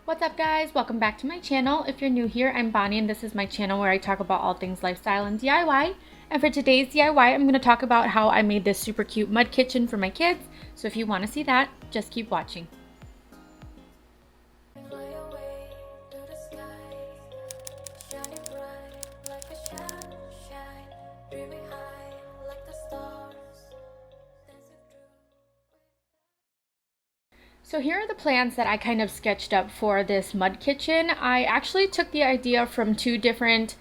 What's up guys? Welcome back to my channel. If you're new here, I'm Bonnie and this is my channel where I talk about all things lifestyle and DIY. And for today's DIY, I'm going to talk about how I made this super cute mud kitchen for my kids. So if you want to see that, just keep watching. So here are the plans that I kind of sketched up for this mud kitchen. I actually took the idea from two different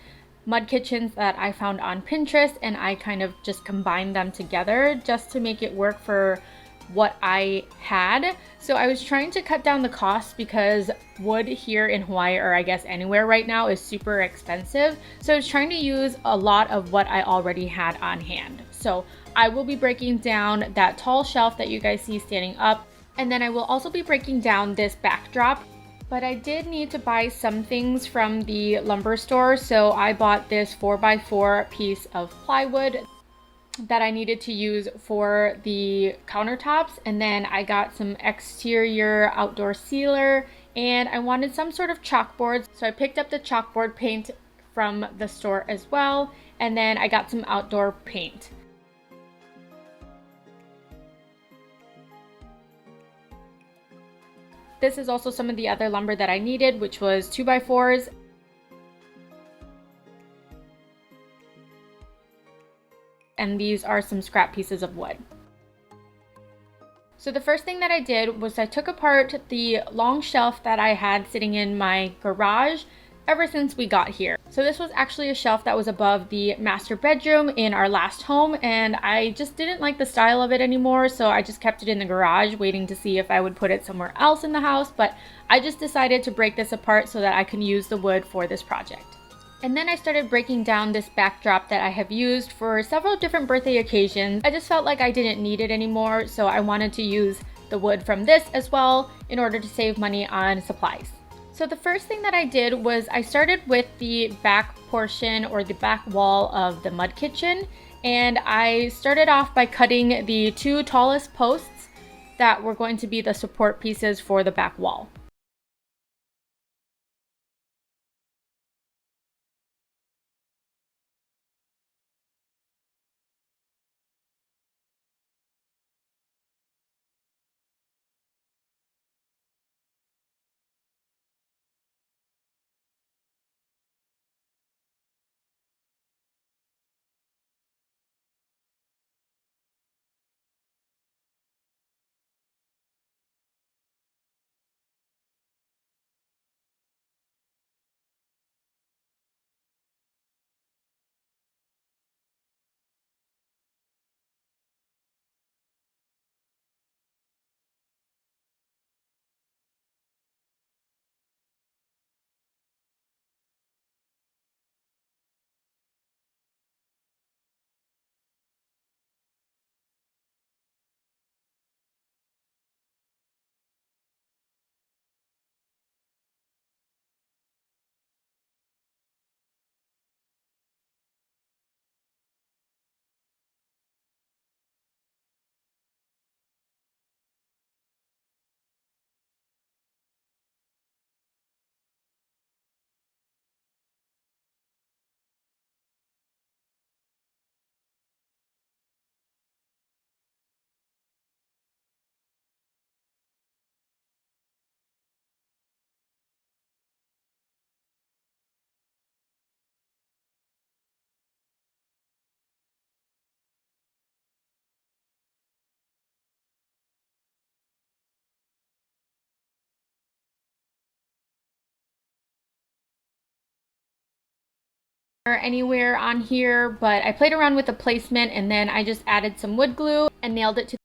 mud kitchens that I found on Pinterest and I kind of just combined them together just to make it work for what I had. So I was trying to cut down the cost because wood here in Hawaii, or I guess anywhere right now, is super expensive. So I was trying to use a lot of what I already had on hand. So I will be breaking down that tall shelf that you guys see standing up. And then I will also be breaking down this backdrop, but I did need to buy some things from the lumber store. So I bought this 4x4 piece of plywood that I needed to use for the countertops. And then I got some exterior outdoor sealer and I wanted some sort of chalkboard. So I picked up the chalkboard paint from the store as well. And then I got some outdoor paint. This is also some of the other lumber that I needed, which was 2x4s. And these are some scrap pieces of wood. So the first thing that I did was I took apart the long shelf that I had sitting in my garage ever since we got here. So this was actually a shelf that was above the master bedroom in our last home, and I just didn't like the style of it anymore, so I just kept it in the garage waiting to see if I would put it somewhere else in the house. But I just decided to break this apart so that I can use the wood for this project. And then I started breaking down this backdrop that I have used for several different birthday occasions. I just felt like I didn't need it anymore, so I wanted to use the wood from this as well in order to save money on supplies. So the first thing that I did was I started with the back portion or the back wall of the mud kitchen, and I started off by cutting the two tallest posts that were going to be the support pieces for the back wall. Or anywhere on here, but I played around with the placement and then I just added some wood glue and nailed it to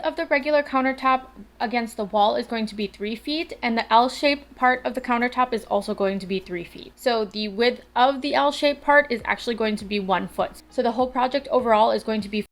of the regular countertop against the wall is going to be 3 feet, and the L-shaped part of the countertop is also going to be 3 feet. So the width of the L-shaped part is actually going to be 1 foot. So the whole project overall is going to be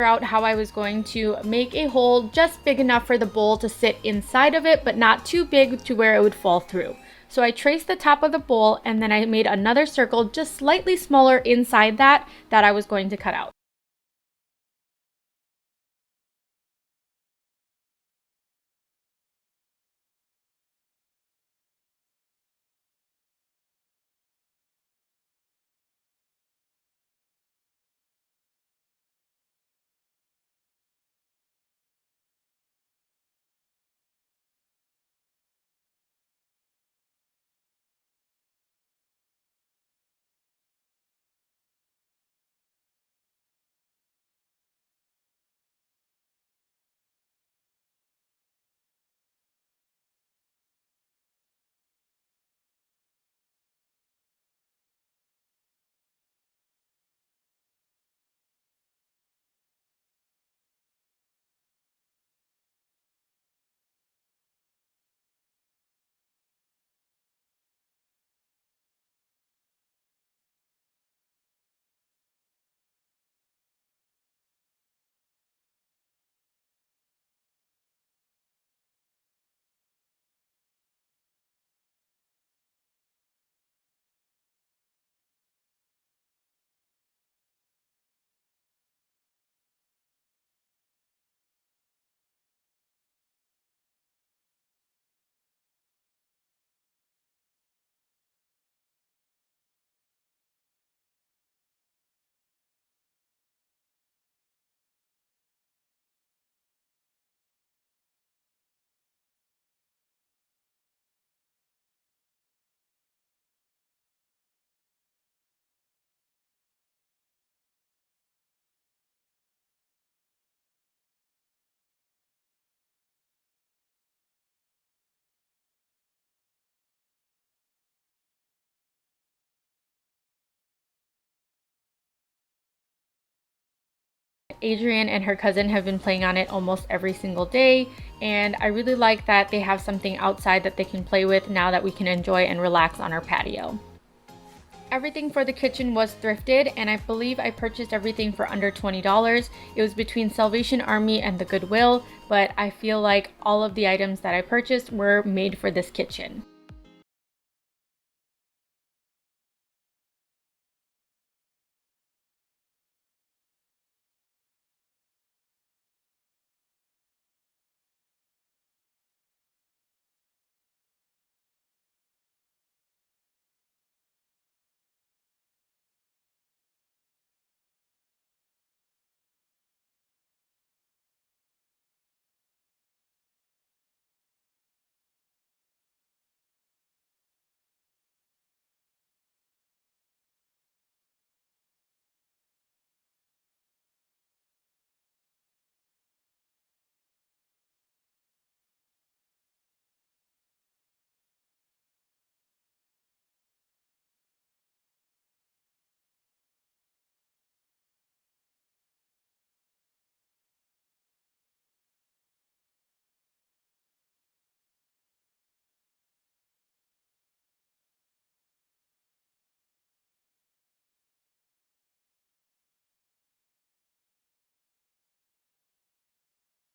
out how I was going to make a hole just big enough for the bowl to sit inside of it, but not too big to where it would fall through. So I traced the top of the bowl, and then I made another circle just slightly smaller inside that I was going to cut out. Adrienne and her cousin have been playing on it almost every single day, and I really like that they have something outside that they can play with now that we can enjoy and relax on our patio. everything for the kitchen was thrifted, and I believe I purchased everything for under $20. It was between Salvation Army and the Goodwill, but I feel like all of the items that I purchased were made for this kitchen.